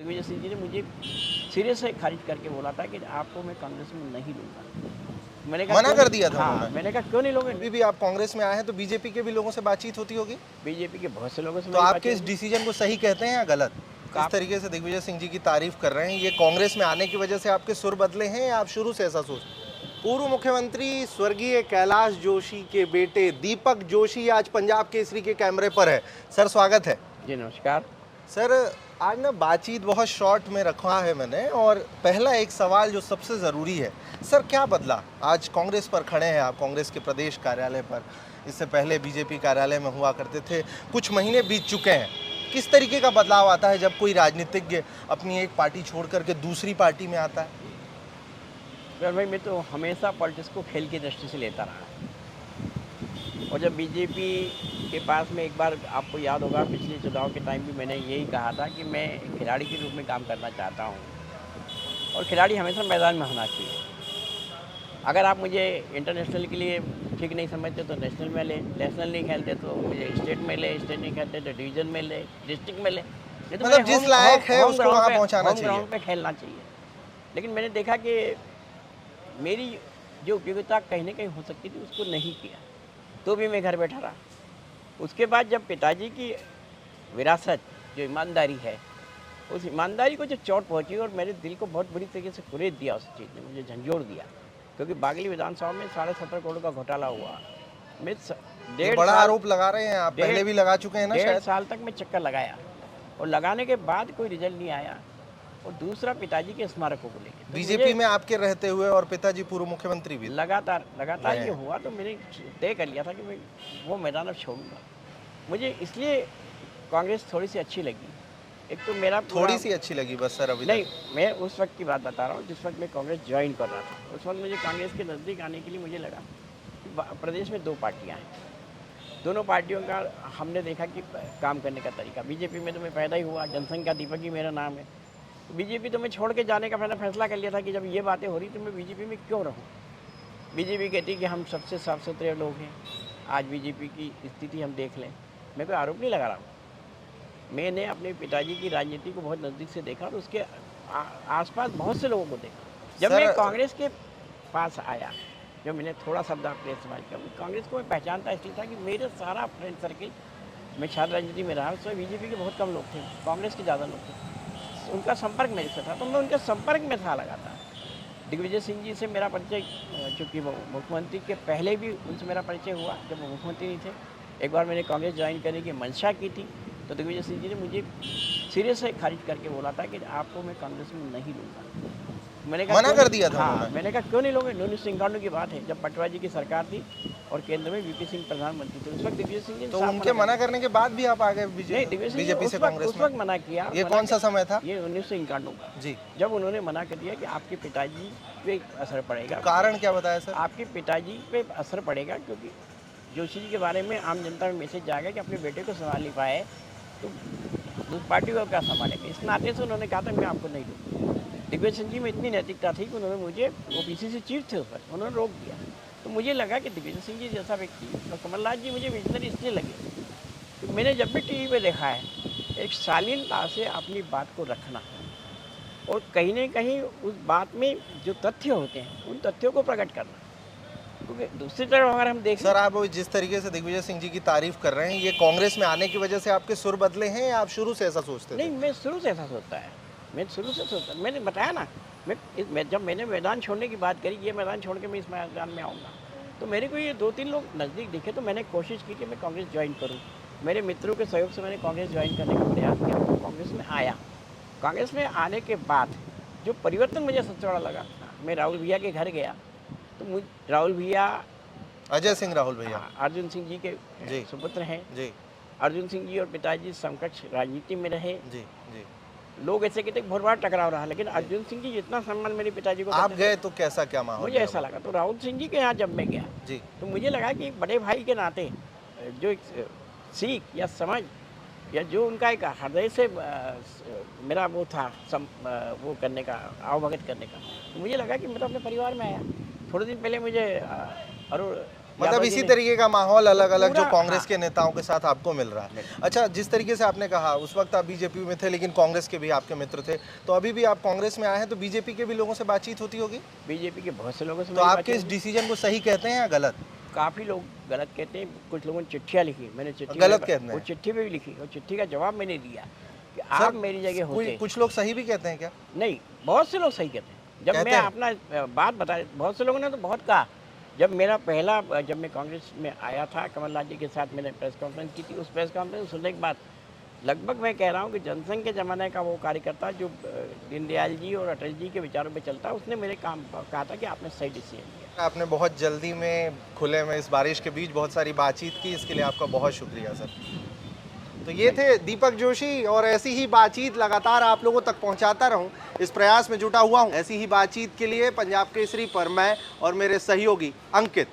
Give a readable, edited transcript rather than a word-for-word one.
दिग्विजय सिंह जी ने मुझे सिरे से खारिज करके बोला था कि आपको मैं कांग्रेस में नहीं लूँगा। मैंने कहा मना कर दिया था हाँ, उन्होंने। मैंने कहा क्यों नहीं लोगे? अभी भी आप कांग्रेस में आए हैं तो बीजेपी के भी लोगों से बातचीत होती होगी, बीजेपी के बहुत से लोगों से तो मेरी आपके बातचीत इस हुई। डिसीजन को सही कहते हैं या गलत? इस तरीके से दिग्विजय सिंह जी की तारीफ कर रहे हैं, ये कांग्रेस में आने की वजह से आपके सुर बदले हैं या आप शुरू से ऐसा सोचते? पूर्व मुख्यमंत्री स्वर्गीय कैलाश जोशी के बेटे दीपक जोशी आज पंजाब केसरी के कैमरे पर है। सर स्वागत है। जी नमस्कार। सर आज ना बातचीत बहुत शॉर्ट में रखा है मैंने, और पहला एक सवाल जो सबसे ज़रूरी है, सर क्या बदला? आज कांग्रेस पर खड़े हैं आप, कांग्रेस के प्रदेश कार्यालय पर, इससे पहले बीजेपी कार्यालय में हुआ करते थे, कुछ महीने बीत चुके हैं। किस तरीके का बदलाव आता है जब कोई राजनीतिज्ञ अपनी एक पार्टी छोड़ करके दूसरी पार्टी में आता है? भाई मैं तो हमेशा पॉलिटिक्स को खेल की दृष्टि से लेता रहा, और जब बीजेपी के पास में एक बार आपको याद होगा पिछले चुनाव के टाइम भी मैंने यही कहा था कि मैं खिलाड़ी के रूप में काम करना चाहता हूँ, और खिलाड़ी हमेशा मैदान में होना चाहिए। अगर आप मुझे इंटरनेशनल के लिए ठीक नहीं समझते तो नेशनल में ले, नेशनल नहीं खेलते तो मुझे स्टेट में ले, स्टेट नहीं खेलते तो डिवीजन में ले, डिस्ट्रिक्ट में ले। ये तो मतलब जिस लायक है उसको वहाँ पहुँचाना चाहिए, ग्राउंड पे खेलना चाहिए। लेकिन मैंने देखा कि मेरी जो उपयोगिता कहीं ना कहीं हो सकती थी उसको नहीं किया, तो भी मैं घर बैठा रहा। उसके बाद जब पिताजी की विरासत जो ईमानदारी है, उस ईमानदारी को जो चोट पहुंची और मेरे दिल को बहुत बुरी तरीके से कुरेद दिया, उस चीज़ ने मुझे झंझोड़ दिया, क्योंकि बागली विधानसभा में 17.5 करोड़ का घोटाला हुआ। मैं ये बड़ा आरोप लगा रहे हैं आप, पहले भी लगा चुके हैं ना? 1.5 साल तक मैं चक्कर लगाया, और लगाने के बाद कोई रिजल्ट नहीं आया। और दूसरा पिताजी के स्मारकों को लेकर तो बीजेपी में आपके रहते हुए, और पिताजी पूर्व मुख्यमंत्री भी लगातार ये हुआ, तो मैंने तय कर लिया था कि मैं वो मैदान अब छोड़ूंगा। मुझे इसलिए कांग्रेस थोड़ी सी अच्छी लगी। एक तो मेरा थोड़ी सी अच्छी लगी बस सर? अभी नहीं, मैं उस वक्त की बात बता रहा हूँ जिस वक्त मैं कांग्रेस ज्वाइन कर रहा था। उस वक्त मुझे कांग्रेस के नज़दीक आने के लिए मुझे लगा कि प्रदेश में 2 पार्टियाँ हैं, दोनों पार्टियों का हमने देखा कि काम करने का तरीका। बीजेपी में तो मैं पैदा ही हुआ, जनसंघ का दीपक ही मेरा नाम है। बीजेपी तो मैं छोड़ के जाने का मैंने फैसला कर लिया था कि जब ये बातें हो रही तो मैं बीजेपी में क्यों रहूं। बीजेपी कहती कि हम सबसे साफ सुथरे लोग हैं। आज बीजेपी की स्थिति हम देख लें, मैं कोई आरोप नहीं लगा रहा हूँ, मैंने अपने पिताजी की राजनीति को बहुत नज़दीक से देखा और उसके आसपास बहुत से लोगों को देखा। जब मैं कांग्रेस के पास आया, जब मैंने थोड़ा शब्द आपने इस्तेमाल किया, कांग्रेस को मैं पहचानता इसलिए था कि मेरे सारा फ्रेंड सर्किल, मैं छात्र राजनीति में रहा, उसमें बीजेपी के बहुत कम लोग थे, कांग्रेस के ज़्यादा लोग थे। उनका संपर्क मेरे से था, तो मैं उनके संपर्क में था लगातार। दिग्विजय सिंह जी से मेरा परिचय, चूँकि वो मुख्यमंत्री के पहले भी उनसे मेरा परिचय हुआ, जब वो मुख्यमंत्री नहीं थे। एक बार मैंने कांग्रेस ज्वाइन करने की मंशा की थी, तो दिग्विजय सिंह जी ने मुझे सिरे से खारिज करके बोला था कि आपको मैं कांग्रेस में नहीं लूँगा। मैंने कहा मना कर दिया था हाँ, मैंने कहा क्यों नहीं लोगे? 1991 की बात है, जब पटवा जी की सरकार थी और केंद्र में वीपी सिंह प्रधानमंत्री थे। उस वक्त दिग्विजय सिंह जी, तो उनके मना करने के बाद भी आप आ गए बीजेपी से कांग्रेस उस वक्त मना किया। ये कौन सा समय था? ये 1991 का जी, जब उन्होंने मना कर दिया कि आपके पिताजी पे असर पड़ेगा। कारण क्या बताया सर? आपके पिताजी पे असर पड़ेगा, क्योंकि जोशी जी के बारे में आम जनता में मैसेज जाएगा कि अपने बेटे को संभाल नहीं पाए तो पार्टी को क्या संभालेंगे। इस नाते से उन्होंने कहा था मैं आपको नहीं दूँ। दिग्विजय सिंह जी में इतनी नैतिकता थी कि उन्होंने मुझे, वो पीसीसी चीफ थे उस पर, उन्होंने रोक दिया। तो मुझे लगा कि दिग्विजय सिंह जी जैसा व्यक्ति और कमलनाथ जी मुझे विजनरी इसलिए लगे कि मैंने जब भी टीवी पे देखा है, एक शालीनता से अपनी बात को रखना और कहीं ना कहीं उस बात में जो तथ्य होते हैं उन तथ्यों को प्रकट करना। क्योंकि दूसरी तरफ अगर हम देखें सर, आप जिस तरीके से दिग्विजय सिंह जी की तारीफ कर रहे हैं, ये कांग्रेस में आने की वजह से आपके सुर बदले हैं या आप शुरू से ऐसा सोचते थे? नहीं, मैं शुरू से ऐसा सोचता है, मैं शुरू से सोचता, मैंने बताया ना, जब मैंने मैदान छोड़ने की बात करी, ये मैदान छोड़ के मैं इस मैदान में आऊँगा, तो मेरे को ये 2-3 लोग नज़दीक दिखे, तो मैंने कोशिश की कि मैं कांग्रेस ज्वाइन करूँ। मेरे मित्रों के सहयोग से मैंने कांग्रेस ज्वाइन करने का प्रयास किया, तो कांग्रेस में आया। कांग्रेस में आने के बाद जो परिवर्तन मुझे सबसे बड़ा लगा, मैं राहुल भैया के घर गया, तो राहुल भैया, अजय सिंह राहुल भैया, अर्जुन सिंह जी के सुपुत्र हैं जी। अर्जुन सिंह जी और पिताजी समकक्ष राजनीति में रहे जी जी। लोग ऐसे कहते बहुत बड़ा टकराव रहा, लेकिन अर्जुन सिंह जी जितना सम्मान मेरे पिताजी को आप गए तो कैसा क्या माहौल? मुझे ऐसा लगा। तो राहुल सिंह जी के यहाँ जब मैं गया जी, तो मुझे लगा कि बड़े भाई के नाते जो एक सीख या समझ या जो उनका एक हृदय से मेरा वो था वो करने का, आवभगत करने का, तो मुझे लगा कि मैं तो अपने परिवार में आया। थोड़े दिन पहले मुझे अरुण मतलब इसी तरीके का माहौल अलग अलग जो पूरा, कांग्रेस हाँ। के नेताओं के साथ आपको मिल रहा है। अच्छा, जिस तरीके से आपने कहा उस वक्त आप बीजेपी में थे लेकिन कांग्रेस के भी आपके मित्र थे, तो अभी भी आप कांग्रेस में आए हैं तो बीजेपी के भी लोगों से बातचीत होती होगी, बीजेपी के बहुत से लोगों से तो मेरी आपके बातचीत इस हुई। डिसीजन को सही कहते हैं या गलत? काफ़ी लोग गलत कहते हैं, कुछ लोगों ने चिट्ठियाँ लिखी, मैंने चिट्ठी गलत में- कहते हैं। वो चिट्ठी में भी लिखी और चिट्ठी का जवाब मैंने दिया कि सर, आप मेरी जगह होते। कुछ लोग सही भी कहते हैं क्या? नहीं, बहुत से लोग सही कहते हैं। जब कहते मैं हैं? अपना बात बताया, बहुत से लोगों ने तो बहुत कहा। जब मेरा पहला जब मैं कांग्रेस में आया था, कमलनाथ जी के साथ मैंने प्रेस कॉन्फ्रेंस की थी, उस प्रेस कॉन्फ्रेंस में सुनने के बाद लगभग मैं कह रहा हूँ कि जनसंघ के ज़माने का वो कार्यकर्ता जो दीनदयाल जी और अटल जी के विचारों पे चलता है, उसने मेरे काम कहा था कि आपने सही डिसीजन लिया। आपने बहुत जल्दी में खुले में इस बारिश के बीच बहुत सारी बातचीत की, इसके लिए आपका बहुत शुक्रिया सर। तो ये थे दीपक जोशी, और ऐसी ही बातचीत लगातार आप लोगों तक पहुंचाता रहूं, इस प्रयास में जुटा हुआ हूं। ऐसी ही बातचीत के लिए पंजाब केसरी पर मैं और मेरे सहयोगी अंकित।